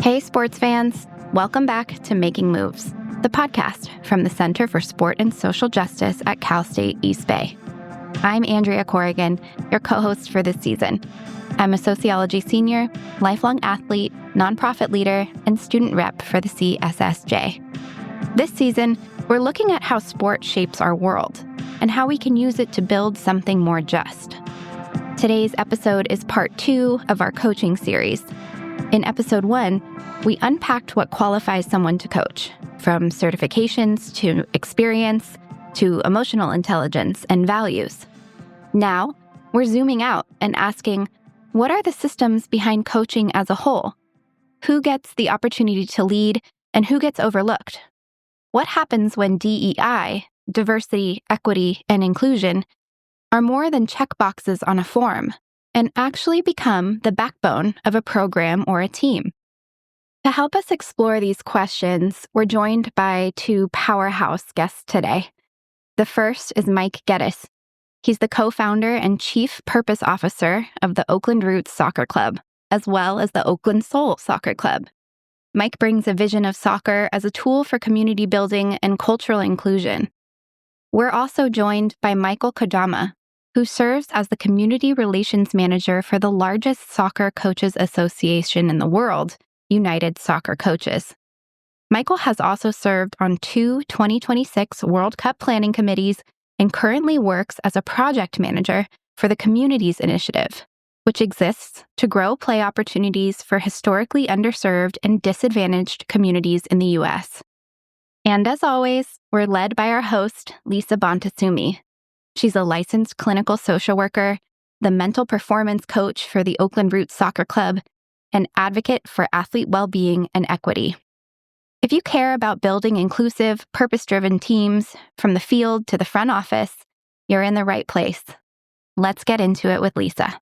Hey, sports fans. Welcome back to Making Moves, the podcast from the Center for Sport and Social Justice at Cal State East Bay. I'm Andrea Corrigan, your co-host for this season. I'm a sociology senior, lifelong athlete, nonprofit leader, and student rep for the CSSJ. This season, we're looking at how sport shapes our world and how we can use it to build something more just. Today's episode is part 2 of our coaching series. In episode 1, we unpacked what qualifies someone to coach, from certifications to experience to emotional intelligence and values. Now, we're zooming out and asking, what are the systems behind coaching as a whole? Who gets the opportunity to lead and who gets overlooked? What happens when DEI, diversity, equity, and inclusion, are more than checkboxes on a form and actually become the backbone of a program or a team? To help us explore these questions, we're joined by 2 powerhouse guests today. The first is Mike Geddes. He's the co-founder and chief purpose officer of the Oakland Roots Soccer Club, as well as the Oakland Soul Soccer Club. Mike brings a vision of soccer as a tool for community building and cultural inclusion. We're also joined by Michael Kodama, who serves as the community relations manager for the largest soccer coaches association in the world, United Soccer Coaches. Michael has also served on 2 2026 World Cup planning committees and currently works as a project manager for the Communities Initiative, which exists to grow play opportunities for historically underserved and disadvantaged communities in the U.S. And as always, we're led by our host, Lisa Bonta Sumii. She's a licensed clinical social worker, the mental performance coach for the Oakland Roots Soccer Club, and advocate for athlete well-being and equity. If you care about building inclusive, purpose-driven teams from the field to the front office, you're in the right place. Let's get into it with Lisa.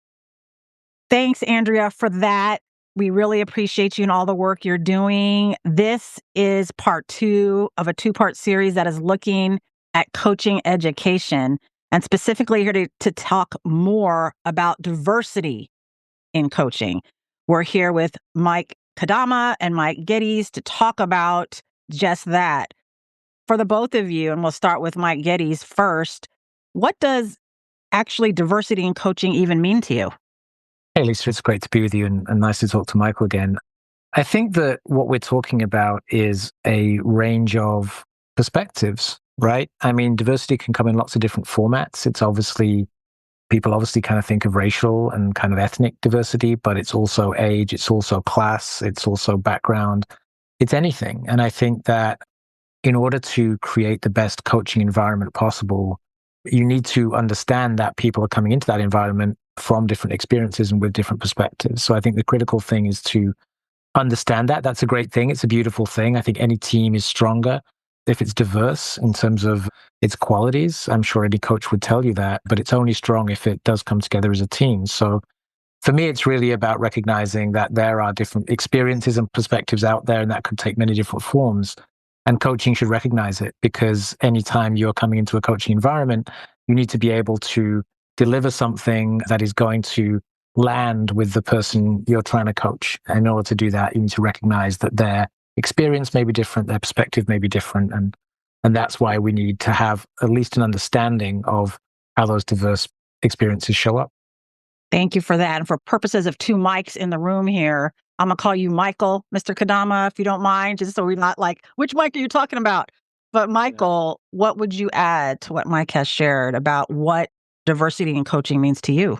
Thanks, Andrea, for that. We really appreciate you and all the work you're doing. This is part 2 of a 2-part series that is looking at coaching education, and specifically here to talk more about diversity in coaching. We're here with Mike Kodama and Mike Geddes to talk about just that. For the both of you, and we'll start with Mike Geddes first, what does actually diversity in coaching even mean to you? Hey, Lisa, it's great to be with you and nice to talk to Michael again. I think that what we're talking about is a range of perspectives, right? I mean, diversity can come in lots of different formats. People obviously kind of think of racial and kind of ethnic diversity, but it's also age, it's also class, it's also background, it's anything. And I think that in order to create the best coaching environment possible, you need to understand that people are coming into that environment from different experiences and with different perspectives. So I think the critical thing is to understand that. That's a great thing. It's a beautiful thing. I think any team is stronger if it's diverse in terms of its qualities. I'm sure any coach would tell you that, but it's only strong if it does come together as a team. So for me, it's really about recognizing that there are different experiences and perspectives out there, and that could take many different forms. And coaching should recognize it, because anytime you're coming into a coaching environment, you need to be able to deliver something that is going to land with the person you're trying to coach. And in order to do that, you need to recognize that their experience may be different, their perspective may be different. And that's why we need to have at least an understanding of how those diverse experiences show up. Thank you for that. And for purposes of 2 mics in the room here, I'm going to call you Michael, Mr. Kodama, if you don't mind, just so we're not like, which mic are you talking about? But Michael, what would you add to what Mike has shared about what diversity in coaching means to you?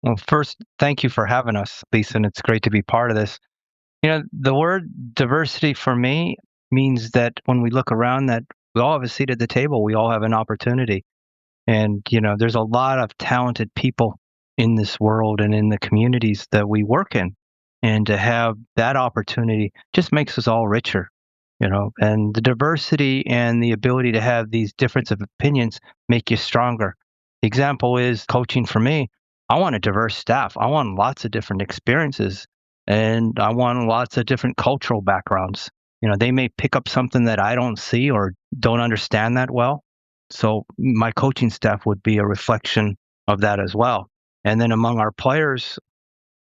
Well, first, thank you for having us, Lisa, and it's great to be part of this. You know, the word diversity for me means that when we look around, that we all have a seat at the table, we all have an opportunity. And, there's a lot of talented people in this world and in the communities that we work in. And to have that opportunity just makes us all richer, and the diversity and the ability to have these difference of opinions make you stronger. The example is coaching for me. I want a diverse staff. I want lots of different experiences, and I want lots of different cultural backgrounds. They may pick up something that I don't see or don't understand that well. So my coaching staff would be a reflection of that as well. And then among our players,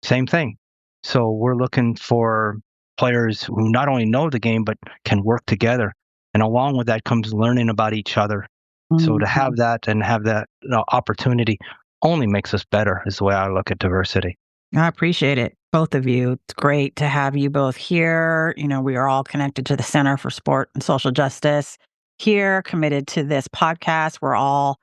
same thing. So we're looking for players who not only know the game, but can work together. And along with that comes learning about each other. So to have that and have that opportunity only makes us better, is the way I look at diversity. I appreciate it, both of you. It's great to have you both here. We are all connected to the Center for Sport and Social Justice here, committed to this podcast. We're all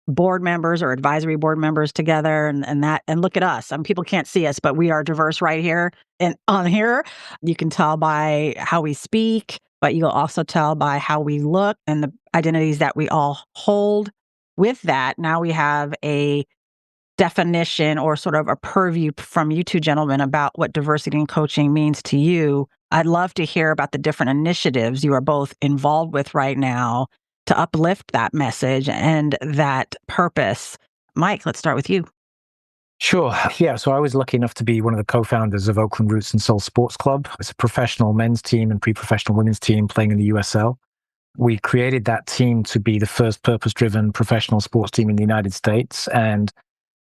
board members or advisory board members together, and look at us. People can't see us, but we are diverse right here and on here. You can tell by how we speak, but you'll also tell by how we look and the identities that we all hold. With that, now we have a definition or sort of a purview from you two gentlemen about what diversity in coaching means to you. I'd love to hear about the different initiatives you are both involved with right now to uplift that message and that purpose. Mike, let's start with you. Sure. Yeah. So I was lucky enough to be one of the co-founders of Oakland Roots and Soul Sports Club. It's a professional men's team and pre-professional women's team playing in the USL. We created that team to be the first purpose-driven professional sports team in the United States. And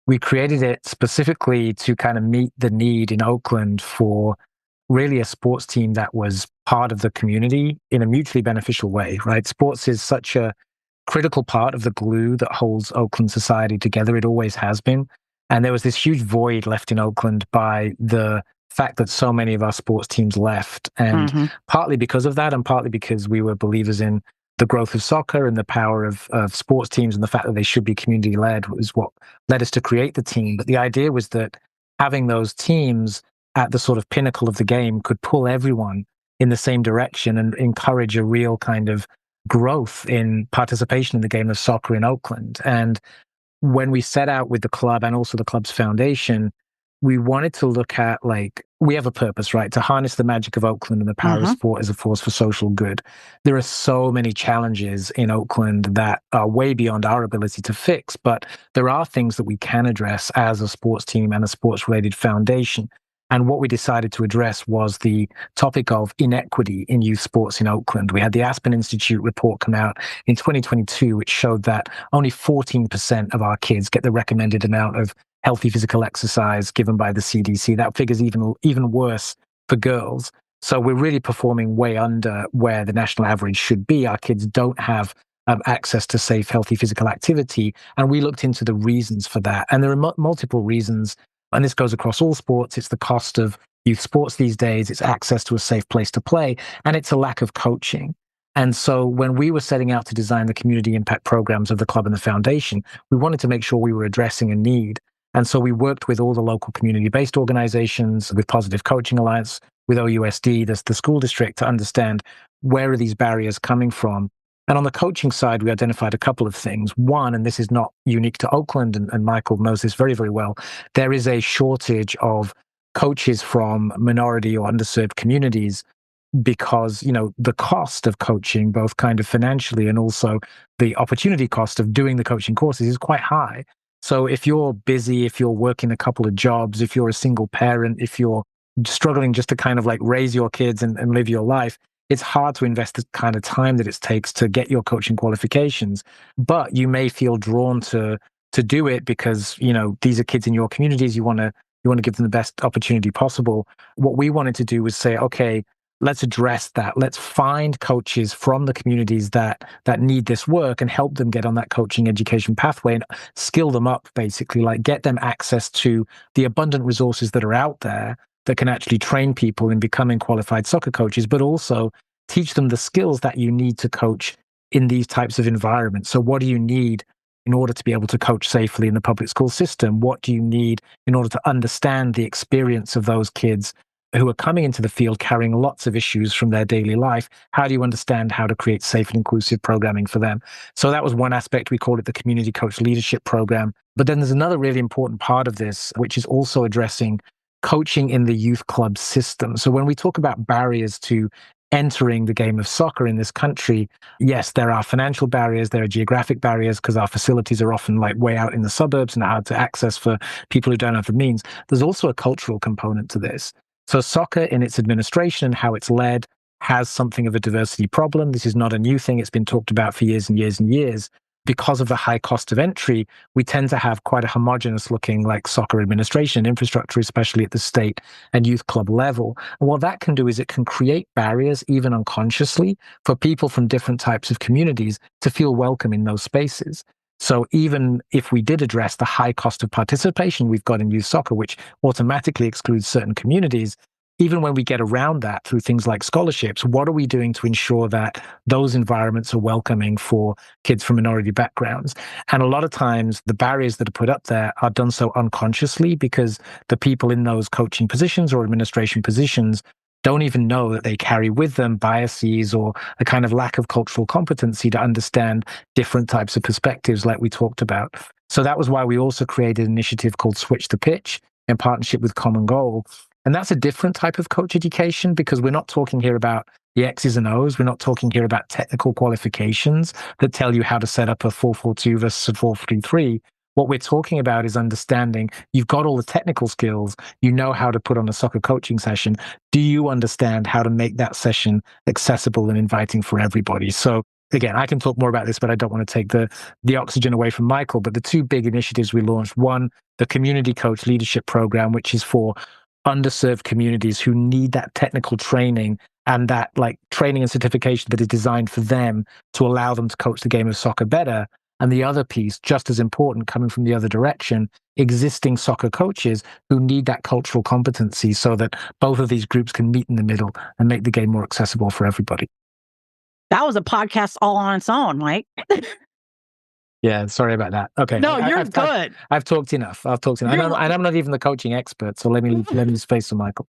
we created it specifically to kind of meet the need in Oakland for really a sports team that was part of the community in a mutually beneficial way, right? Sports is such a critical part of the glue that holds Oakland society together. It always has been. And there was this huge void left in Oakland by the fact that so many of our sports teams left. And partly because of that, and partly because we were believers in the growth of soccer and the power of sports teams and the fact that they should be community-led was what led us to create the team. But the idea was that having those teams at the sort of pinnacle of the game could pull everyone in the same direction and encourage a real kind of growth in participation in the game of soccer in Oakland. And when we set out with the club and also the club's foundation, we wanted to look at, we have a purpose, right? To harness the magic of Oakland and the power of sport as a force for social good. There are so many challenges in Oakland that are way beyond our ability to fix, but there are things that we can address as a sports team and a sports-related foundation. And what we decided to address was the topic of inequity in youth sports in Oakland. We had the Aspen Institute report come out in 2022, which showed that only 14% of our kids get the recommended amount of healthy physical exercise given by the CDC. That figure's even worse for girls. So we're really performing way under where the national average should be. Our kids don't have access to safe, healthy physical activity. And we looked into the reasons for that. And there are multiple reasons. And this goes across all sports. It's the cost of youth sports these days. It's access to a safe place to play. And it's a lack of coaching. And so when we were setting out to design the community impact programs of the club and the foundation, we wanted to make sure we were addressing a need. And so we worked with all the local community-based organizations, with Positive Coaching Alliance, with OUSD, the school district, to understand where are these barriers coming from. And on the coaching side, we identified a couple of things. One, and this is not unique to Oakland, and Michael knows this very, very well, there is a shortage of coaches from minority or underserved communities because, the cost of coaching, both kind of financially and also the opportunity cost of doing the coaching courses, is quite high. So if you're busy, if you're working a couple of jobs, if you're a single parent, if you're struggling just to kind of raise your kids and live your life, it's hard to invest the kind of time that it takes to get your coaching qualifications. But you may feel drawn to do it because, these are kids in your communities. You want to give them the best opportunity possible. What we wanted to do was say, okay, let's address that. Let's find coaches from the communities that need this work and help them get on that coaching education pathway and skill them up, basically, get them access to the abundant resources that are out there that can actually train people in becoming qualified soccer coaches, but also teach them the skills that you need to coach in these types of environments. So what do you need in order to be able to coach safely in the public school system? What do you need in order to understand the experience of those kids who are coming into the field carrying lots of issues from their daily life? How do you understand how to create safe and inclusive programming for them? So that was one aspect. We called it the Community Coach Leadership Program. But then there's another really important part of this, which is also addressing coaching in the youth club system. So when we talk about barriers to entering the game of soccer in this country, yes, there are financial barriers, there are geographic barriers because our facilities are often way out in the suburbs and hard to access for people who don't have the means. There's also a cultural component to this. So soccer in its administration and how it's led has something of a diversity problem. This is not a new thing. It's been talked about for years and years and years. because of the high cost of entry, we tend to have quite a homogenous looking like soccer administration infrastructure, especially at the state and youth club level. And what that can do is it can create barriers, even unconsciously, for people from different types of communities to feel welcome in those spaces. So even if we did address the high cost of participation we've got in youth soccer, which automatically excludes certain communities, even when we get around that through things like scholarships, what are we doing to ensure that those environments are welcoming for kids from minority backgrounds? And a lot of times the barriers that are put up there are done so unconsciously because the people in those coaching positions or administration positions don't even know that they carry with them biases or a kind of lack of cultural competency to understand different types of perspectives like we talked about. So that was why we also created an initiative called Switch the Pitch in partnership with Common Goal. And that's a different type of coach education because we're not talking here about the X's and O's. We're not talking here about technical qualifications that tell you how to set up a 4-4-2 versus a 4-3-3. What we're talking about is understanding you've got all the technical skills, you know how to put on a soccer coaching session. Do you understand how to make that session accessible and inviting for everybody? So again, I can talk more about this, but I don't want to take the oxygen away from Michael. But the two big initiatives we launched, one, the Community Coach Leadership Program, which is for underserved communities who need that technical training and that like training and certification that is designed for them to allow them to coach the game of soccer better. And the other piece, just as important, coming from the other direction, existing soccer coaches who need that cultural competency so that both of these groups can meet in the middle and make the game more accessible for everybody. That was a podcast all on its own, Mike. Yeah, sorry about that. Okay. No, you're good. I've talked enough. And I'm not even the coaching expert, so let me leave space for Michael.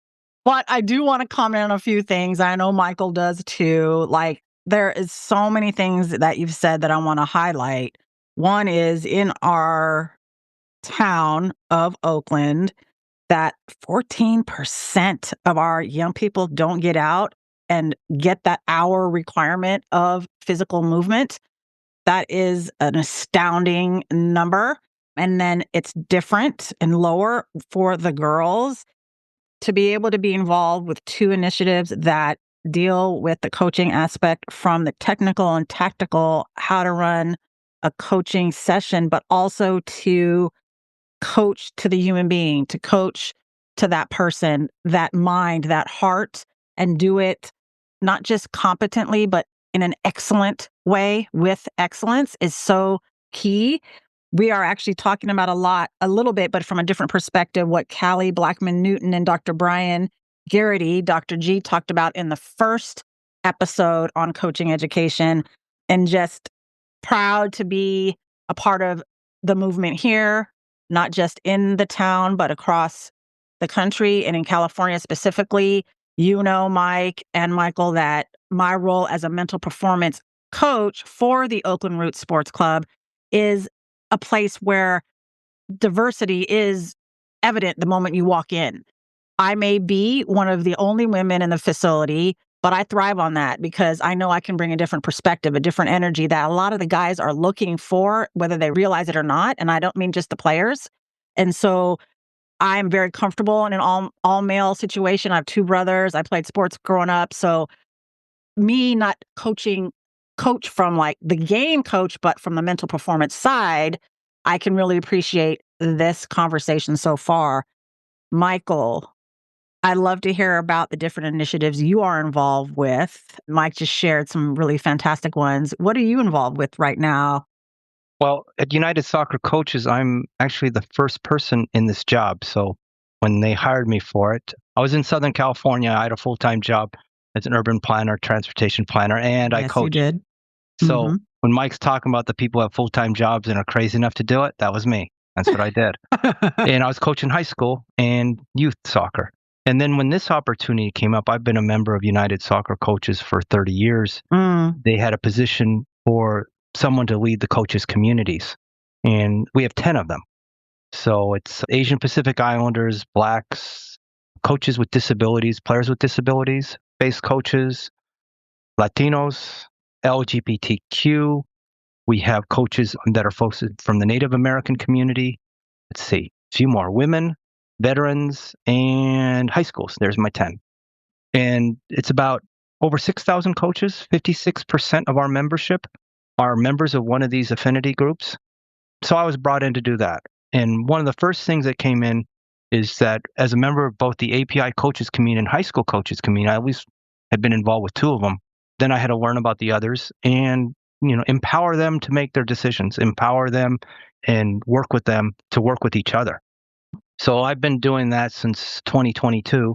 But I do want to comment on a few things. I know Michael does too. Like, there is so many things that you've said that I want to highlight. One is in our town of Oakland, that 14% of our young people don't get out and get that hour requirement of physical movement. That is an astounding number. And then it's different and lower for the girls. To be able to be involved with two initiatives that deal with the coaching aspect from the technical and tactical, how to run a coaching session, but also to coach to the human being, to coach to that person, that mind, that heart, and do it not just competently, but in an excellent way with excellence is so key. We are actually talking about a little bit, but from a different perspective, what Callie Blackman-Newton and Dr. Brian Garrity, Dr. G, talked about in the first episode on coaching education, and just proud to be a part of the movement here, not just in the town, but across the country and in California specifically. You know, Mike and Michael, that my role as a mental performance coach for the Oakland Roots Sports Club is a place where diversity is evident the moment you walk in. I may be one of the only women in the facility, but I thrive on that because I know I can bring a different perspective, a different energy that a lot of the guys are looking for, whether they realize it or not. And I don't mean just the players. And so I'm very comfortable in an all male situation. I have two brothers. I played sports growing up. So me not coach from like the game coach, but from the mental performance side, I can really appreciate this conversation so far. Michael, I'd love to hear about the different initiatives you are involved with. Mike just shared some really fantastic ones. What are you involved with right now? Well, at United Soccer Coaches, I'm actually the first person in this job. So when they hired me for it, I was in Southern California. I had a full-time job as an urban planner, transportation planner, and I coached. You did. So when Mike's talking about the people who have full-time jobs and are crazy enough to do it, that was me. That's what I did. And I was coaching high school and youth soccer. And then when this opportunity came up, I've been a member of United Soccer Coaches for 30 years. They had a position for someone to lead the coaches' communities. And we have 10 of them. So it's Asian Pacific Islanders, Blacks, coaches with disabilities, players with disabilities, base coaches, Latinos, LGBTQ. We have coaches that are folks from the Native American community. Let's see, a few more women, veterans, and high schools. There's my 10. And it's about over 6,000 coaches, 56% of our membership. are members of one of these affinity groups. So I was brought in to do that. And one of the first things that came in is that as a member of both the API coaches community and high school coaches community, I at least had been involved with two of them. Then I had to learn about the others and, empower them to make their decisions, empower them and work with them to work with each other. So I've been doing that since 2022.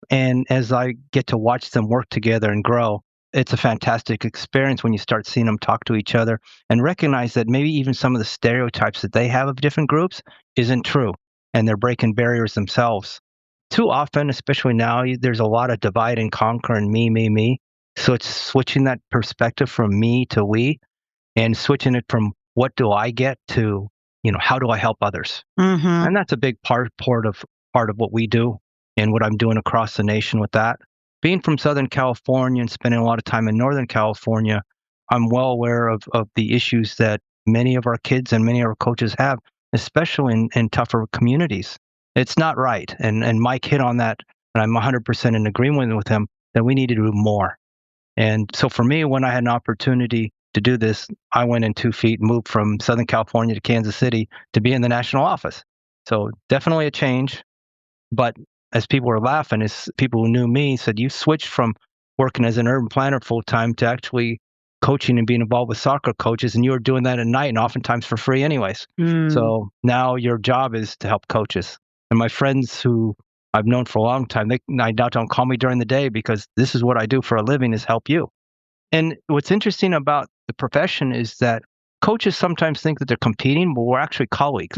And as I get to watch them work together and grow, it's a fantastic experience when you start seeing them talk to each other and recognize that maybe even some of the stereotypes that they have of different groups isn't true, and they're breaking barriers themselves. Too often, especially now, there's a lot of divide and conquer and me. So it's switching that perspective from me to we, and switching it from what do I get to, how do I help others? Mm-hmm. And that's a big part of what we do and what I'm doing across the nation with that. Being from Southern California and spending a lot of time in Northern California, I'm well aware of the issues that many of our kids and many of our coaches have, especially in tougher communities. It's not right. And Mike hit on that, and I'm 100% in agreement with him that we need to do more. And so for me, when I had an opportunity to do this, I went in 2 feet, moved from Southern California to Kansas City to be in the national office. So definitely a change. But as people were laughing, as people who knew me said, you switched from working as an urban planner full time to actually coaching and being involved with soccer coaches, and you were doing that at night and oftentimes for free anyways. So now your job is to help coaches. And my friends who I've known for a long time, they now don't call me during the day because this is what I do for a living, is help you. And what's interesting about the profession is that coaches sometimes think that they're competing, but we're actually colleagues.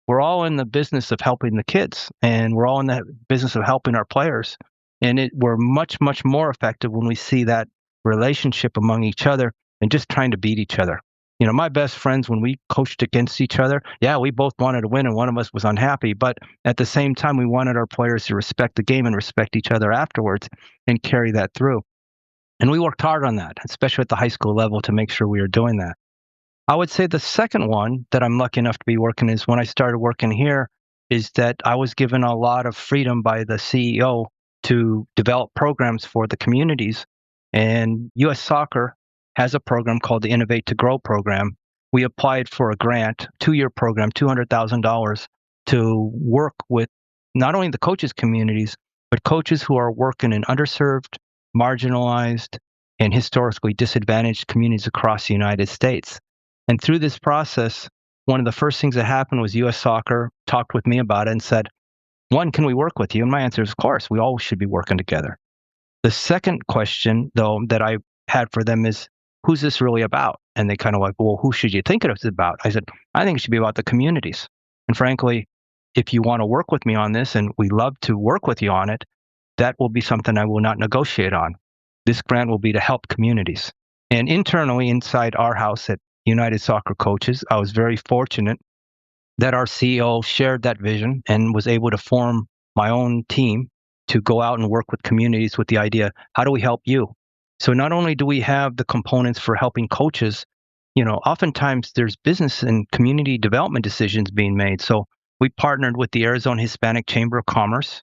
We're all in the business of helping the kids, and we're all in the business of helping our players. And we're much, much more effective when we see that relationship among each other than just trying to beat each other. My best friends, when we coached against each other, yeah, we both wanted to win and one of us was unhappy. But at the same time, we wanted our players to respect the game and respect each other afterwards and carry that through. And we worked hard on that, especially at the high school level, to make sure we were doing that. I would say the second one that I'm lucky enough to be working is when I started working here, is that I was given a lot of freedom by the CEO to develop programs for the communities. And U.S. Soccer has a program called the Innovate to Grow program. We applied for a grant, 2-year program, $200,000, to work with not only the coaches communities, but coaches who are working in underserved, marginalized, and historically disadvantaged communities across the United States. And through this process, one of the first things that happened was U.S. Soccer talked with me about it and said, one, can we work with you? And my answer is, of course, we all should be working together. The second question, though, that I had for them is, who's this really about? And they kind of like, well, who should you think it's about? I said, I think it should be about the communities. And frankly, if you want to work with me on this, and we love to work with you on it, that will be something I will not negotiate on. This grant will be to help communities. And internally, inside our house at United Soccer Coaches, I was very fortunate that our CEO shared that vision and was able to form my own team to go out and work with communities with the idea, how do we help you? So not only do we have the components for helping coaches, oftentimes there's business and community development decisions being made. So we partnered with the Arizona Hispanic Chamber of Commerce,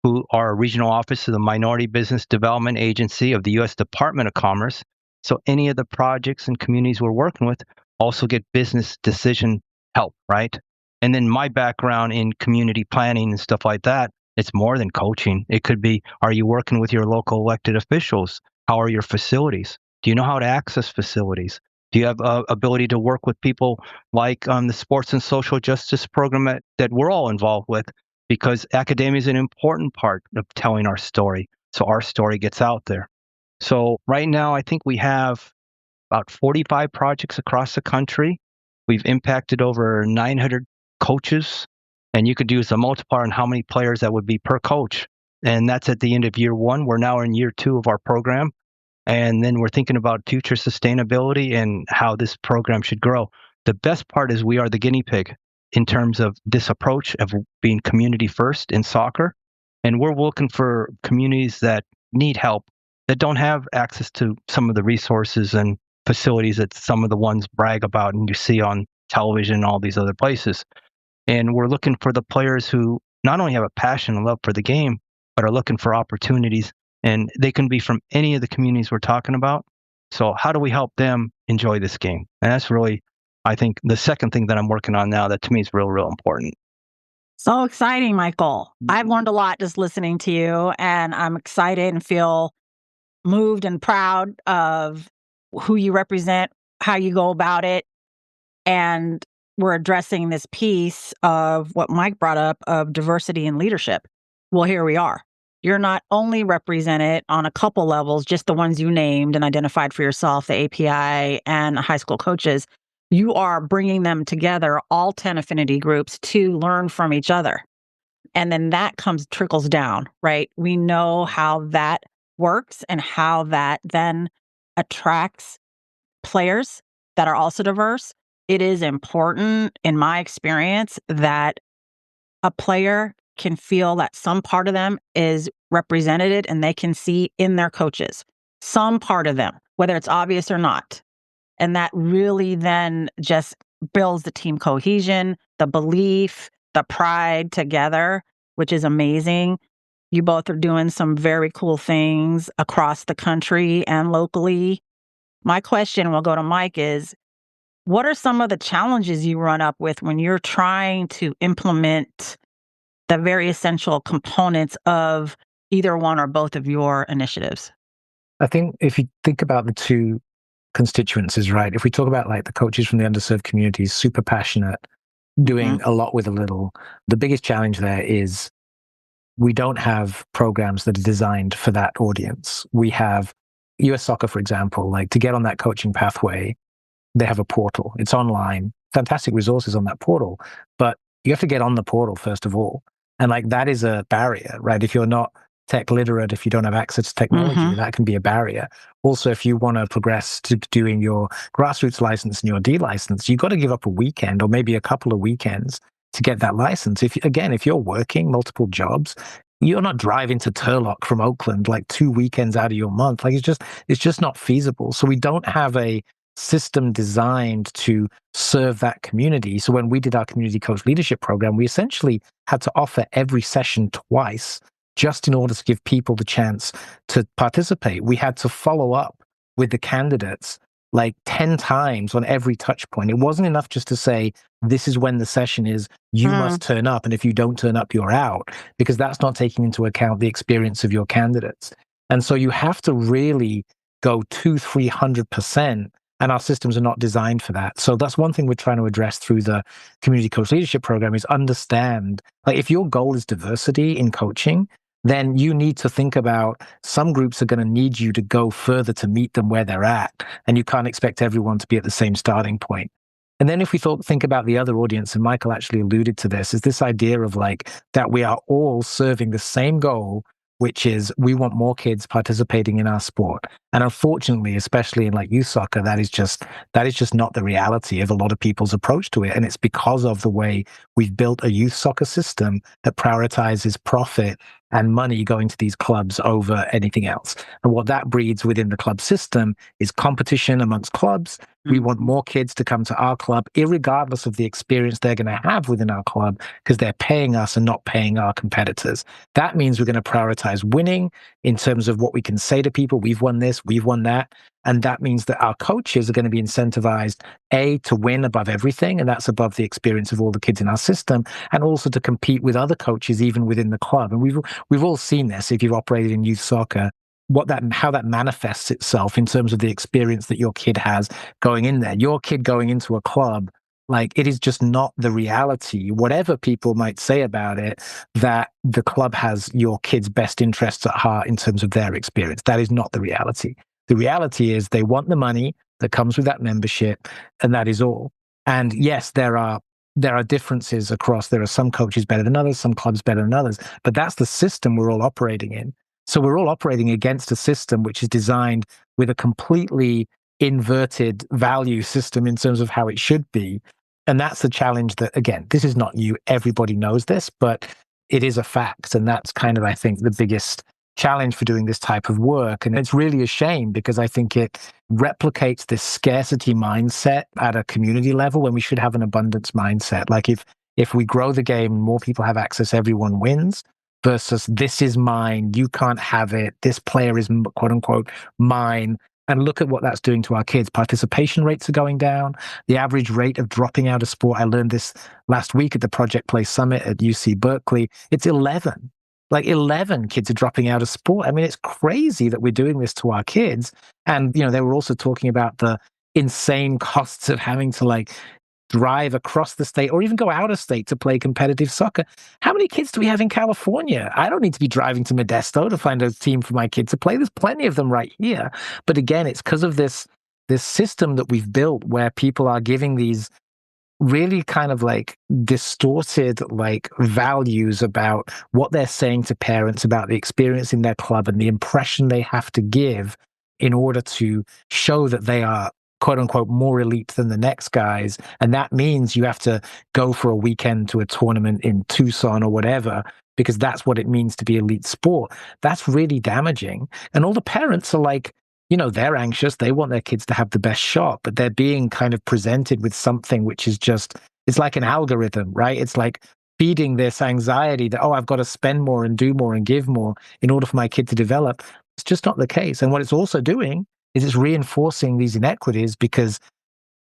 who are a regional office of the Minority Business Development Agency of the U.S. Department of Commerce. So any of the projects and communities we're working with also get business decision help, right? And then my background in community planning and stuff like that, it's more than coaching. It could be, are you working with your local elected officials? How are your facilities? Do you know how to access facilities? Do you have ability to work with people like the sports and social justice program that we're all involved with? Because academia is an important part of telling our story, so our story gets out there. So right now, I think we have about 45 projects across the country. We've impacted over 900 coaches, and you could use a multiplier on how many players that would be per coach. And that's at the end of year 1. We're now in year 2 of our program. And then we're thinking about future sustainability and how this program should grow. The best part is we are the guinea pig in terms of this approach of being community first in soccer. And we're looking for communities that need help, that don't have access to some of the resources and facilities that some of the ones brag about and you see on television and all these other places. And we're looking for the players who not only have a passion and love for the game, but are looking for opportunities. And they can be from any of the communities we're talking about. So how do we help them enjoy this game? And that's really, I think, the second thing that I'm working on now that to me is real important. So exciting, Michael. I've learned a lot just listening to you, and I'm excited and feel moved and proud of who you represent, how you go about it. And we're addressing this piece of what Mike brought up of diversity in leadership. Well, here we are. You're not only represented on a couple levels, just the ones you named and identified for yourself, the API and high school coaches. You are bringing them together, all 10 affinity groups, to learn from each other. And then that trickles down, right? We know how that works and how that then attracts players that are also diverse. It is important, in my experience, that a player can feel that some part of them is represented and they can see in their coaches, some part of them, whether it's obvious or not. And that really then just builds the team cohesion, the belief, the pride together, which is amazing. You both are doing some very cool things across the country and locally. My question, will go to Mike, is what are some of the challenges you run up with when you're trying to implement the very essential components of either one or both of your initiatives? I think if you think about the two constituencies, right? If we talk about like the coaches from the underserved communities, super passionate, doing a lot with a little, the biggest challenge there is we don't have programs that are designed for that audience. We have US Soccer, for example, like to get on that coaching pathway, they have a portal. It's online, fantastic resources on that portal, but you have to get on the portal first of all. And like that is a barrier, right? If you're not tech literate, if you don't have access to technology, that can be a barrier. Also, if you want to progress to doing your grassroots license and your D license, you've got to give up a weekend or maybe a couple of weekends to get that license. If you're working multiple jobs, you're not driving to Turlock from Oakland like 2 weekends out of your month. Like it's just not feasible. So we don't have a system designed to serve that community. So when we did our community coach leadership program, we essentially had to offer every session twice just in order to give people the chance to participate. We had to follow up with the candidates like 10 times on every touch point. It wasn't enough just to say, this is when the session is, you must turn up. And if you don't turn up, you're out, because that's not taking into account the experience of your candidates. And so you have to really go 200-300%. And our systems are not designed for that. So that's one thing we're trying to address through the community coach leadership program is understand, like if your goal is diversity in coaching, then you need to think about some groups are going to need you to go further to meet them where they're at. And you can't expect everyone to be at the same starting point. And then if we think about the other audience, and Michael actually alluded to this, is this idea of like that we are all serving the same goal, which is we want more kids participating in our sport. And unfortunately, especially in like youth soccer, that is just not the reality of a lot of people's approach to it. And it's because of the way we've built a youth soccer system that prioritizes profit and money going to these clubs over anything else. And what that breeds within the club system is competition amongst clubs. We want more kids to come to our club, irregardless of the experience they're going to have within our club, because they're paying us and not paying our competitors. That means we're going to prioritize winning in terms of what we can say to people. We've won this, we've won that. And that means that our coaches are going to be incentivized, A, to win above everything, and that's above the experience of all the kids in our system, and also to compete with other coaches even within the club. And we've all seen this if you've operated in youth soccer, how that manifests itself in terms of the experience that your kid has going in there. Your kid going into a club, like it is just not the reality, whatever people might say about it, that the club has your kid's best interests at heart in terms of their experience. That is not the reality. The reality is they want the money that comes with that membership, and that is all. And yes, there are differences across. There are some coaches better than others, some clubs better than others, but that's the system we're all operating in. So we're all operating against a system which is designed with a completely inverted value system in terms of how it should be. And that's the challenge that, again, this is not new. Everybody knows this, but it is a fact. And that's kind of, I think, the biggest challenge for doing this type of work. And it's really a shame because I think it replicates this scarcity mindset at a community level when we should have an abundance mindset. Like if we grow the game, more people have access, everyone wins, versus this is mine, you can't have it, this player is quote unquote mine, And look at what that's doing to our kids. Participation rates are going down. The average rate of dropping out of sport, I learned this last week at the Project Play Summit at UC Berkeley, it's 11. Like 11 kids are dropping out of sport. I mean, it's crazy that we're doing this to our kids. And, they were also talking about the insane costs of having to like drive across the state or even go out of state to play competitive soccer. How many kids do we have in California? I don't need to be driving to Modesto to find a team for my kid to play. There's plenty of them right here. But again, it's because of this system that we've built where people are giving these really kind of like distorted like values about what they're saying to parents about the experience in their club and the impression they have to give in order to show that they are quote unquote more elite than the next guys. And that means you have to go for a weekend to a tournament in Tucson or whatever, because that's what it means to be elite sport. That's really damaging. And all the parents are like, they're anxious. They want their kids to have the best shot, but they're being kind of presented with something which is it's like an algorithm, right? It's like feeding this anxiety that, I've got to spend more and do more and give more in order for my kid to develop. It's just not the case. And what it's also doing is it's reinforcing these inequities, because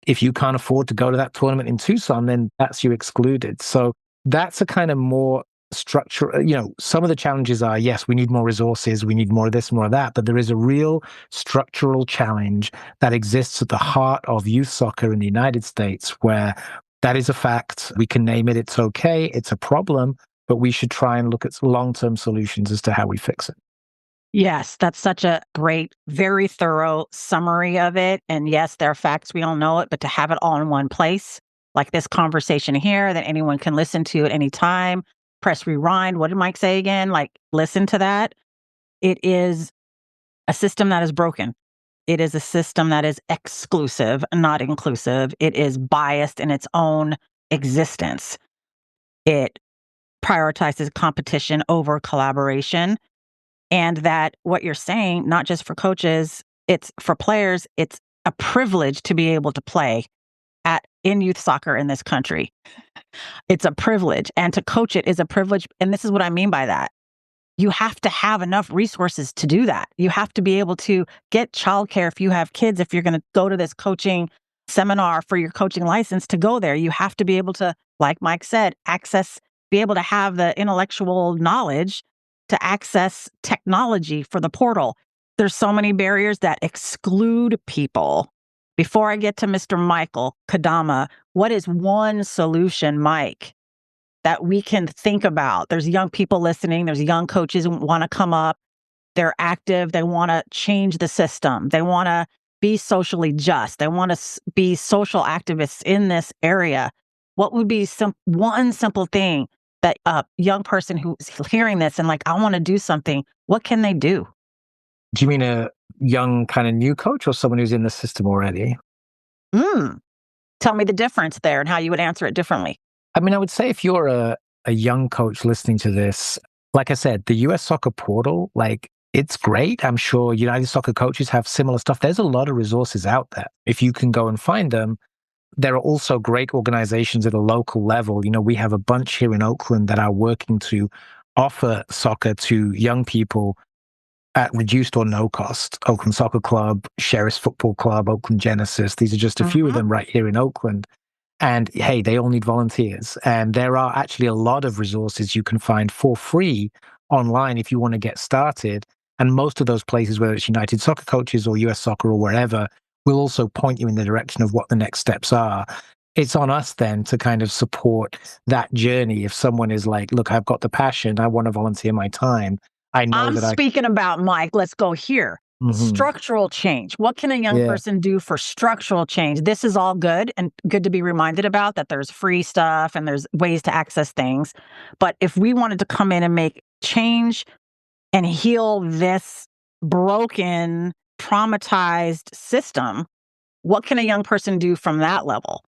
if you can't afford to go to that tournament in Tucson, then that's you excluded. So that's a kind of more structure. Some of the challenges are, yes, we need more resources, we need more of this, more of that, but there is a real structural challenge that exists at the heart of youth soccer in the United States, where that is a fact. We can name it. It's okay. It's a problem, but we should try and look at long-term solutions as to how we fix it. Yes, that's such a great, very thorough summary of it. And yes, there are facts, we all know it, but to have it all in one place, like this conversation here that anyone can listen to at any time, press rewind. What did Mike say again? Like, listen to that. It is a system that is broken. It is a system that is exclusive, not inclusive. It is biased in its own existence. It prioritizes competition over collaboration. And that what you're saying, not just for coaches, it's for players, it's a privilege to be able to play in youth soccer in this country. It's a privilege. And to coach it is a privilege. And this is what I mean by that. You have to have enough resources to do that. You have to be able to get childcare if you have kids, if you're going to go to this coaching seminar for your coaching license to go there. You have to be able to, like Mike said, be able to have the intellectual knowledge to access technology for the portal. There's so many barriers that exclude people. Before I get to Mr. Michael Kodama, what is one solution, Mike, that we can think about? There's young people listening. There's young coaches who want to come up. They're active. They want to change the system. They want to be socially just. They want to be social activists in this area. What would be one simple thing that a young person who's hearing this and like, I want to do something, what can they do? Do you mean a young kind of new coach or someone who's in the system already? Tell me the difference there and how you would answer it differently. I mean, I would say if you're a young coach listening to this, like I said, the US Soccer Portal, like, it's great. I'm sure United Soccer coaches have similar stuff. There's a lot of resources out there. If you can go and find them, there are also great organizations at a local level. We have a bunch here in Oakland that are working to offer soccer to young people at reduced or no cost. Oakland Soccer Club, Sheriff's Football Club, Oakland Genesis. These are just a few of them right here in Oakland. And hey, they all need volunteers. And there are actually a lot of resources you can find for free online if you want to get started. And most of those places, whether it's United Soccer Coaches or US Soccer or wherever, will also point you in the direction of what the next steps are. It's on us then to kind of support that journey. If someone is like, look, I've got the passion, I want to volunteer my time. I'm speaking about, Mike, let's go here. Structural change. What can a young person do for structural change? This is all good and good to be reminded about, that there's free stuff and there's ways to access things. But if we wanted to come in and make change and heal this broken, traumatized system, what can a young person do from that level?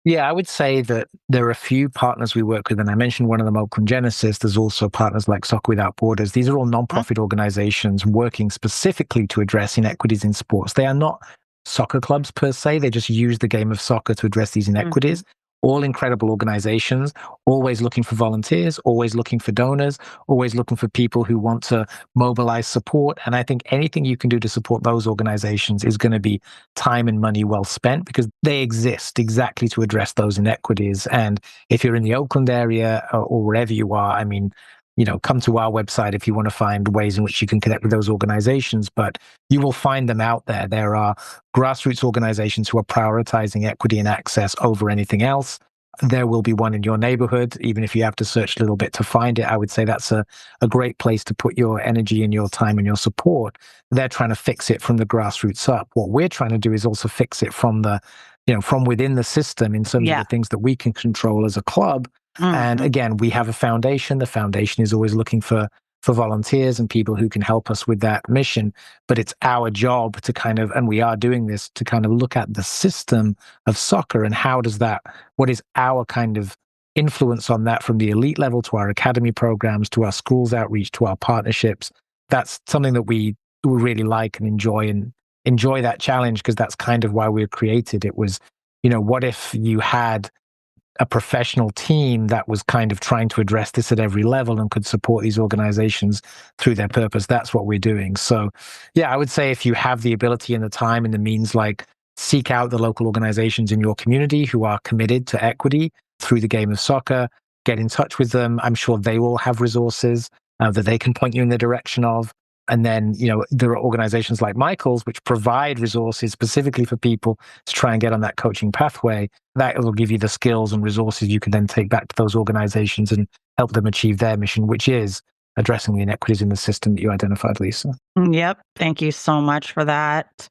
Yeah, I would say that there are a few partners we work with, and I mentioned one of them, Oakland Genesis. There's also partners like Soccer Without Borders. These are all nonprofit organizations working specifically to address inequities in sports. They are not soccer clubs per se. They just use the game of soccer to address these inequities. all incredible organizations, always looking for volunteers, always looking for donors, always looking for people who want to mobilize support. And I think anything you can do to support those organizations is going to be time and money well spent, because they exist exactly to address those inequities. And if you're in the Oakland area or wherever you are, I mean, come to our website if you want to find ways in which you can connect with those organizations, but you will find them out there. There are grassroots organizations who are prioritizing equity and access over anything else. There will be one in your neighborhood, even if you have to search a little bit to find it. I would say that's a great place to put your energy and your time and your support. They're trying to fix it from the grassroots up. What we're trying to do is also fix it from from within the system in terms of the things that we can control as a club. And again, we have a foundation. The foundation is always looking for volunteers and people who can help us with that mission. But it's our job to and we are doing this, to look at the system of soccer and what is our influence on that, from the elite level to our academy programs, to our schools outreach, to our partnerships. That's something that we really like and enjoy that challenge, because that's why we were created. It was, what if you had a professional team that was trying to address this at every level and could support these organizations through their purpose? That's what we're doing. So yeah, I would say if you have the ability and the time and the means, seek out the local organizations in your community who are committed to equity through the game of soccer, get in touch with them. I'm sure they will have resources that they can point you in the direction of. And then, there are organizations like Michael's, which provide resources specifically for people to try and get on that coaching pathway. That will give you the skills and resources you can then take back to those organizations and help them achieve their mission, which is addressing the inequities in the system that you identified, Lisa. Yep. Thank you so much for that.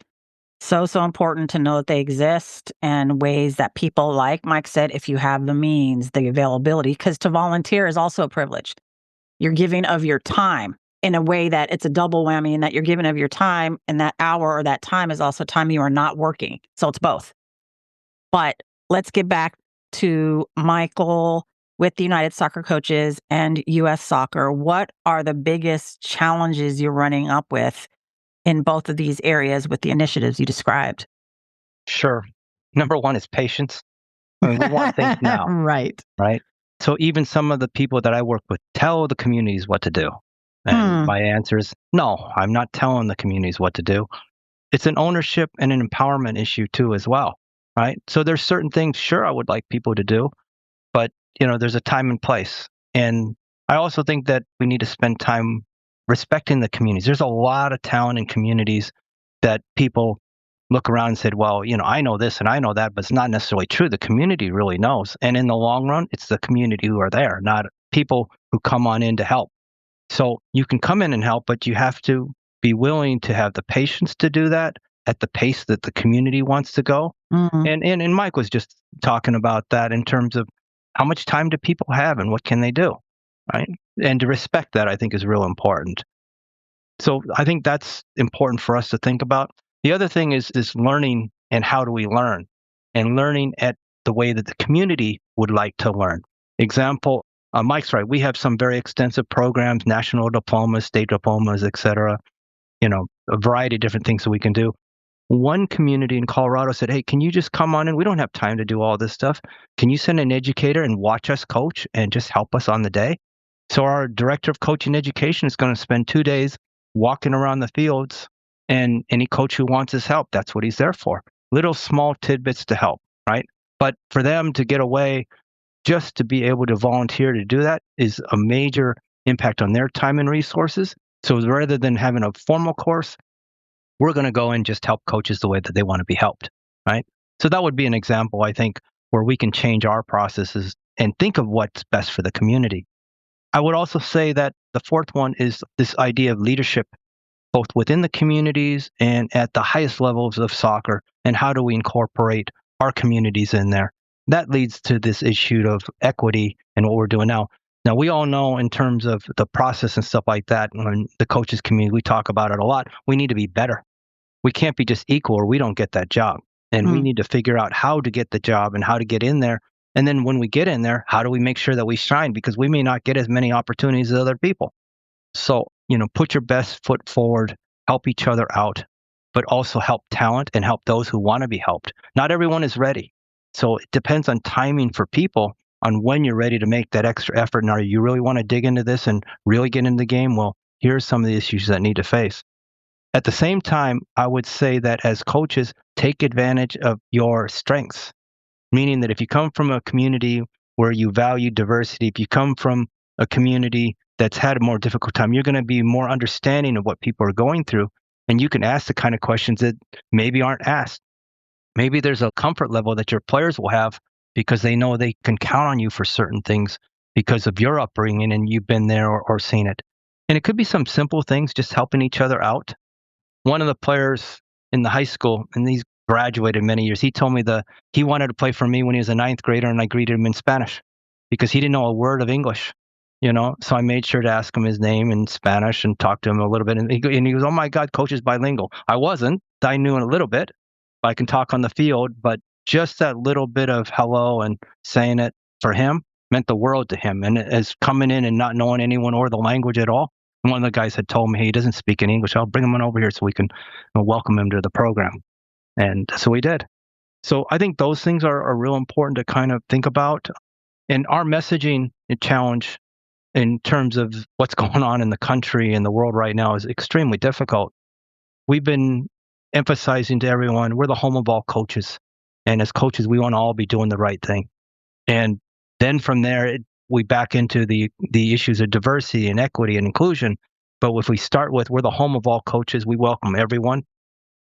So important to know that they exist, and ways that people, like Mike said, if you have the means, the availability, because to volunteer is also a privilege. You're giving of your time in a way that it's a double whammy, in that you're giving of your time, and that hour or that time is also time you are not working. So it's both. But let's get back to Michael with the United Soccer Coaches and U.S. Soccer. What are the biggest challenges you're running up with in both of these areas with the initiatives you described? Sure. Number one is patience. I mean, we want things now. Right. So even some of the people that I work with tell the communities what to do. And my answer is, no, I'm not telling the communities what to do. It's an ownership and an empowerment issue too, as well, right? So there's certain things, sure, I would like people to do, but there's a time and place. And I also think that we need to spend time respecting the communities. There's a lot of talent in communities that people look around and said, well, I know this and I know that, but it's not necessarily true. The community really knows. And in the long run, it's the community who are there, not people who come on in to help. So you can come in and help, but you have to be willing to have the patience to do that at the pace that the community wants to go. And Mike was just talking about that in terms of how much time do people have and what can they do, right? And to respect that, I think, is real important. So I think that's important for us to think about. The other thing is learning, and how do we learn? And learning at the way that the community would like to learn. Example, Mike's right. We have some very extensive programs, national diplomas, state diplomas, et cetera, a variety of different things that we can do. One community in Colorado said, hey, can you just come on in? We don't have time to do all this stuff. Can you send an educator and watch us coach and just help us on the day? So our director of coaching education is going to spend 2 days walking around the fields, and any coach who wants his help, that's what he's there for. Little small tidbits to help, right? But for them to get away, just to be able to volunteer to do that, is a major impact on their time and resources. So rather than having a formal course, we're going to go and just help coaches the way that they want to be helped, right? So that would be an example, I think, where we can change our processes and think of what's best for the community. I would also say that the fourth one is this idea of leadership, both within the communities and at the highest levels of soccer, and how do we incorporate our communities in there? That leads to this issue of equity and what we're doing now. Now, we all know in terms of the process and stuff like that, when the coaches community, we talk about it a lot, we need to be better. We can't be just equal or we don't get that job. And we need to figure out how to get the job and how to get in there. And then when we get in there, how do we make sure that we shine? Because we may not get as many opportunities as other people. So, put your best foot forward, help each other out, but also help talent and help those who want to be helped. Not everyone is ready. So it depends on timing for people on when you're ready to make that extra effort. And are you really want to dig into this and really get into the game? Well, here's some of the issues that need to face. At the same time, I would say that as coaches, take advantage of your strengths, meaning that if you come from a community where you value diversity, if you come from a community that's had a more difficult time, you're going to be more understanding of what people are going through. And you can ask the kind of questions that maybe aren't asked. Maybe there's a comfort level that your players will have because they know they can count on you for certain things because of your upbringing and you've been there or seen it. And it could be some simple things, just helping each other out. One of the players in the high school, and he's graduated many years, he told me he wanted to play for me when he was a ninth grader, and I greeted him in Spanish because he didn't know a word of English, So I made sure to ask him his name in Spanish and talk to him a little bit. And he goes, "Oh my God, coach is bilingual." I wasn't. I knew a little bit. I can talk on the field, but just that little bit of hello and saying it for him meant the world to him. And as coming in and not knowing anyone or the language at all, one of the guys had told me, "Hey, he doesn't speak any English. I'll bring him on over here so we can welcome him to the program." And so we did. So I think those things are real important to kind of think about. And our messaging challenge in terms of what's going on in the country and the world right now is extremely difficult. We've been emphasizing to everyone, we're the home of all coaches. And as coaches, we want to all be doing the right thing. And then from there, we back into the issues of diversity and equity and inclusion. But if we start with, we're the home of all coaches, we welcome everyone.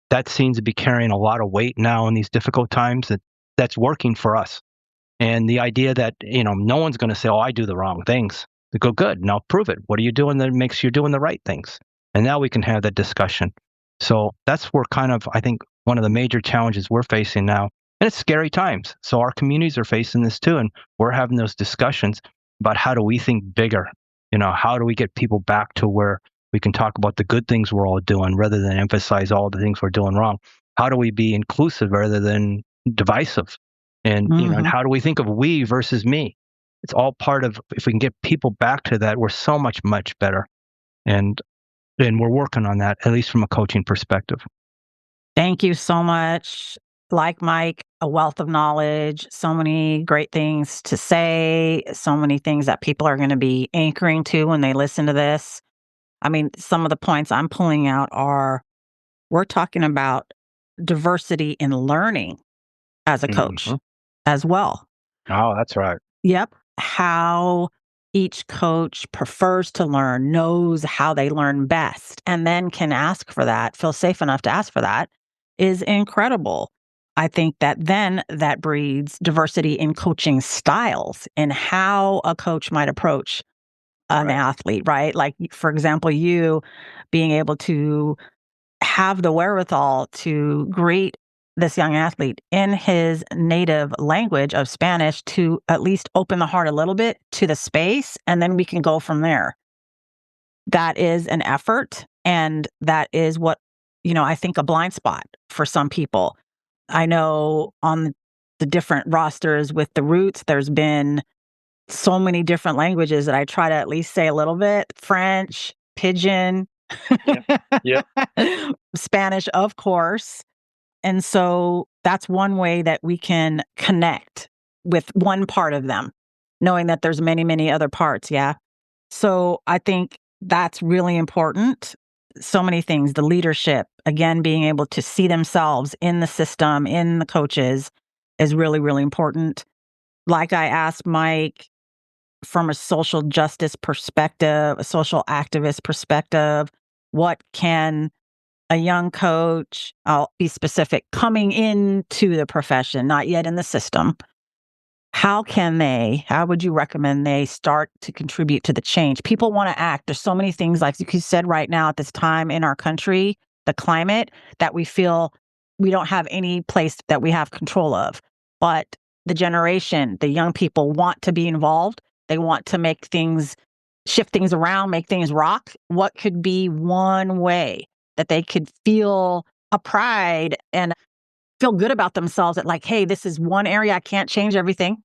That seems to be carrying a lot of weight now in these difficult times. That's working for us. And the idea that, no one's going to say, "Oh, I do the wrong things." They go, "Good, now prove it. What are you doing that makes you doing the right things?" And now we can have that discussion. So that's where kind of, I think, one of the major challenges we're facing now. And it's scary times. So our communities are facing this too. And we're having those discussions about how do we think bigger? How do we get people back to where we can talk about the good things we're all doing rather than emphasize all the things we're doing wrong? How do we be inclusive rather than divisive? And, and how do we think of we versus me? It's all part of, if we can get people back to that, we're so much better. And we're working on that, at least from a coaching perspective. Thank you so much. Like Mike, a wealth of knowledge, so many great things to say, so many things that people are going to be anchoring to when they listen to this. I mean, some of the points I'm pulling out are, we're talking about diversity in learning as a coach as well. Oh, that's right. Yep. How each coach prefers to learn, knows how they learn best, and then can ask for that, feel safe enough to ask for that, is incredible. I think that breeds diversity in coaching styles and how a coach might approach an athlete, right? Like, for example, you being able to have the wherewithal to greet this young athlete in his native language of Spanish to at least open the heart a little bit to the space, and then we can go from there. That is an effort, and that is what, I think a blind spot for some people. I know on the different rosters with the Roots, there's been so many different languages that I try to at least say a little bit. French, Pidgin, Yep. Spanish, of course. And so that's one way that we can connect with one part of them, knowing that there's many, many other parts. Yeah. So I think that's really important. So many things, the leadership, again, being able to see themselves in the system, in the coaches is really, really important. Like I asked Mike, from a social justice perspective, a social activist perspective, what can a young coach, I'll be specific, coming into the profession, not yet in the system, how would you recommend they start to contribute to the change? People want to act. There's so many things, like you said, right now at this time in our country, the climate, that we feel we don't have any place that we have control of. But the generation, the young people want to be involved. They want to make things, shift things around, make things rock. What could be one way that they could feel a pride and feel good about themselves, that like, hey, this is one area, I can't change everything,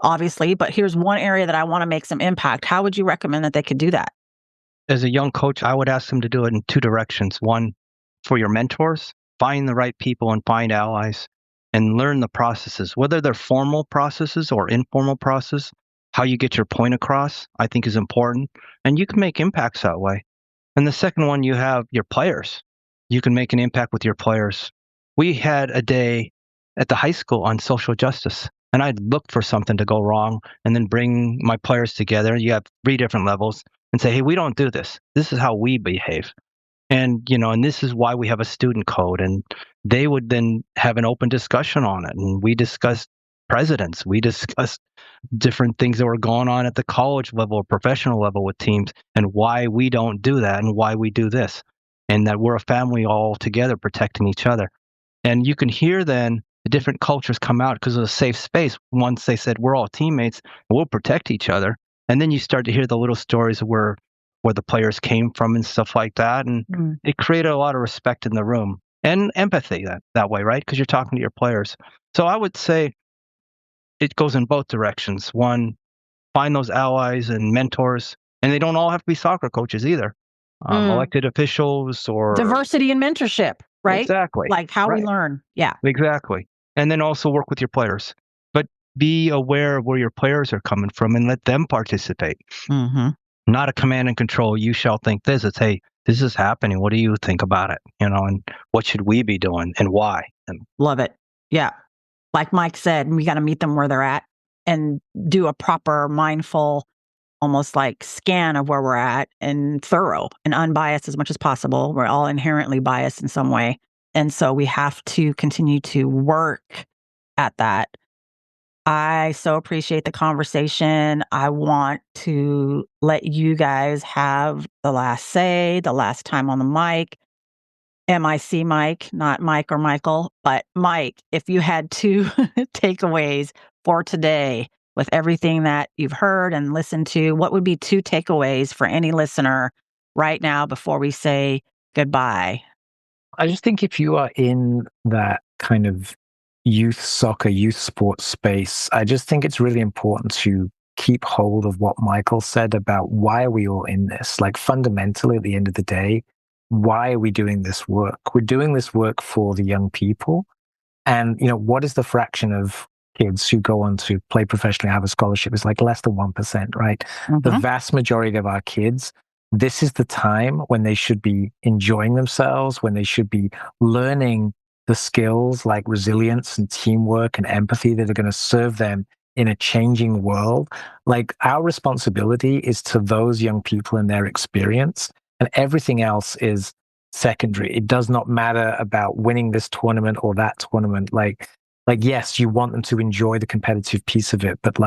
obviously, but here's one area that I want to make some impact. How would you recommend that they could do that? As a young coach, I would ask them to do it in two directions. One, for your mentors, find the right people and find allies. and learn the processes, whether they're formal processes or informal process. How you get your point across, I think, is important, and you can make impacts that way. And the second one, you have your players. You can make an impact with your players. We had a day at the high school on social justice, and I'd look for something to go wrong and then bring my players together. You have 3 different levels and say, hey, we don't do this. This is how we behave. And, and this is why we have a student code. And they would then have an open discussion on it. And we discussed presidents. We discussed different things that were going on at the college level or professional level with teams and why we don't do that and why we do this. And that we're a family all together protecting each other. And you can hear then the different cultures come out because of a safe space. Once they said, we're all teammates, and we'll protect each other. And then you start to hear the little stories of where the players came from and stuff like that. And it created a lot of respect in the room and empathy that way, right? Because you're talking to your players. So I would say it goes in both directions. One, find those allies and mentors, and they don't all have to be soccer coaches either. Elected officials or diversity and mentorship, right? Exactly. Like how we learn. Yeah. Exactly. And then also work with your players. But be aware of where your players are coming from and let them participate. Mm-hmm. Not a command and control, you shall think this. It's, hey, this is happening. What do you think about it? And what should we be doing and why? And love it. Yeah. Like Mike said, we got to meet them where they're at and do a proper, mindful, almost like scan of where we're at and thorough and unbiased as much as possible. We're all inherently biased in some way. And so we have to continue to work at that. I so appreciate the conversation. I want to let you guys have the last say, the last time on the mic. MIC Mike, not Mike or Michael, but Mike, if you had 2 takeaways for today with everything that you've heard and listened to, what would be 2 takeaways for any listener right now before we say goodbye? I just think if you are in that kind of youth soccer, youth sports space, I just think it's really important to keep hold of what Michael said about why are we all in this? Like fundamentally, at the end of the day, why are we doing this work? We're doing this work for the young people. And, what is the fraction of kids who go on to play professionally, have a scholarship? It's like less than 1%, right? Mm-hmm. The vast majority of our kids, this is the time when they should be enjoying themselves, when they should be learning the skills like resilience and teamwork and empathy that are going to serve them in a changing world. Like our responsibility is to those young people and their experience, and everything else is secondary. It does not matter about winning this tournament or that tournament. Like yes, you want them to enjoy the competitive piece of it, but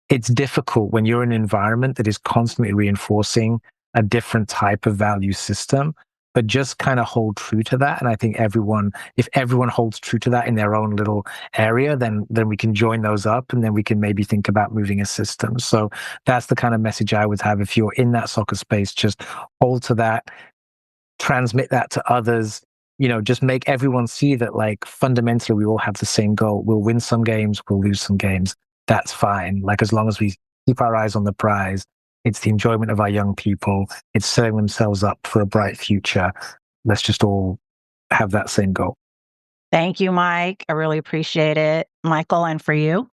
it's difficult when you're in an environment that is constantly reinforcing a different type of value system, but just kind of hold true to that. And I think if everyone holds true to that in their own little area, then we can join those up, and then we can maybe think about moving a system. So that's the kind of message I would have. If you're in that soccer space, just hold to that, transmit that to others, just make everyone see that fundamentally we all have the same goal. We'll win some games, we'll lose some games. That's fine. As long as we keep our eyes on the prize, it's the enjoyment of our young people. It's setting themselves up for a bright future. Let's just all have that same goal. Thank you, Mike. I really appreciate it. Michael, and for you?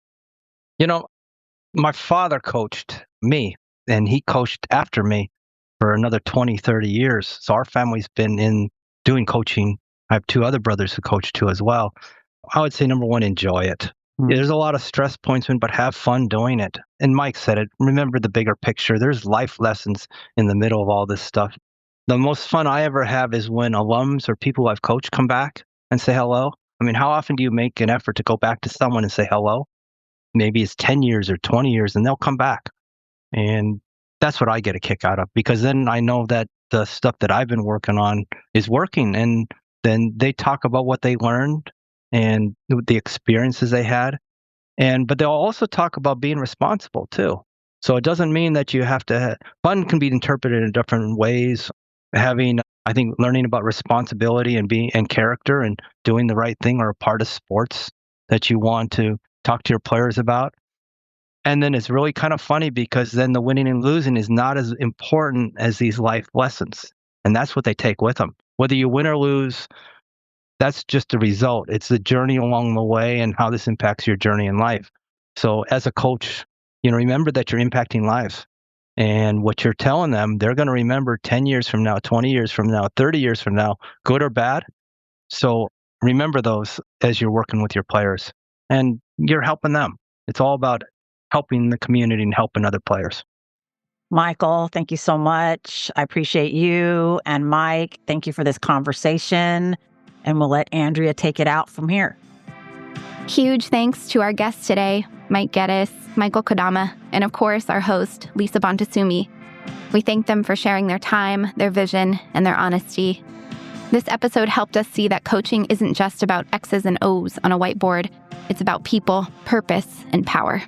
My father coached me, and he coached after me for another 20, 30 years. So our family's been doing coaching. I have 2 other brothers who coach too as well. I would say number 1, enjoy it. Yeah, there's a lot of stress points but have fun doing it. And Mike said it, remember the bigger picture. There's life lessons in the middle of all this stuff. The most fun I ever have is when alums or people I've coached come back and say hello. I mean, how often do you make an effort to go back to someone and say hello? Maybe it's 10 years or 20 years and they'll come back. And that's what I get a kick out of, because then I know that the stuff that I've been working on is working. And then they talk about what they learned and the experiences they had. But they'll also talk about being responsible too. So it doesn't mean that you have to, fun can be interpreted in different ways. I think learning about responsibility and character and doing the right thing are a part of sports that you want to talk to your players about. And then it's really kind of funny because then the winning and losing is not as important as these life lessons. And that's what they take with them. Whether you win or lose, That's just the result. It's the journey along the way and how this impacts your journey in life. So as a coach, remember that you're impacting lives. And what you're telling them, they're going to remember 10 years from now, 20 years from now, 30 years from now, good or bad. So remember those as you're working with your players. And you're helping them. It's all about helping the community and helping other players. Michael, thank you so much. I appreciate you. And Mike, thank you for this conversation. And we'll let Andrea take it out from here. Huge thanks to our guests today, Mike Geddes, Michael Kodama, and of course, our host, Lisa Bonta Sumii. We thank them for sharing their time, their vision, and their honesty. This episode helped us see that coaching isn't just about X's and O's on a whiteboard. It's about people, purpose, and power.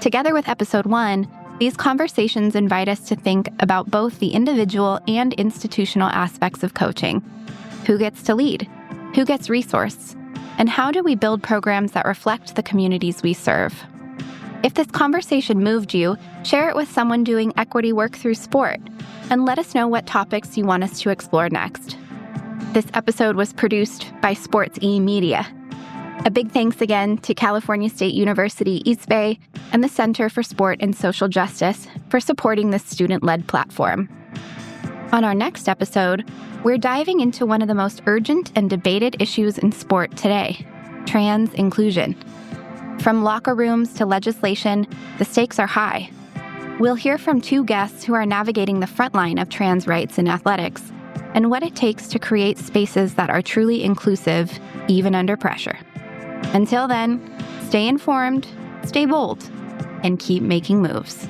Together with episode 1, these conversations invite us to think about both the individual and institutional aspects of coaching. Who gets to lead? Who gets resourced? And how do we build programs that reflect the communities we serve? If this conversation moved you, share it with someone doing equity work through sport, and let us know what topics you want us to explore next. This episode was produced by Sports E Media. A big thanks again to California State University East Bay and the Center for Sport and Social Justice for supporting this student-led platform. On our next episode, we're diving into one of the most urgent and debated issues in sport today, trans inclusion. From locker rooms to legislation, the stakes are high. We'll hear from 2 guests who are navigating the front line of trans rights in athletics and what it takes to create spaces that are truly inclusive, even under pressure. Until then, stay informed, stay bold, and keep making moves.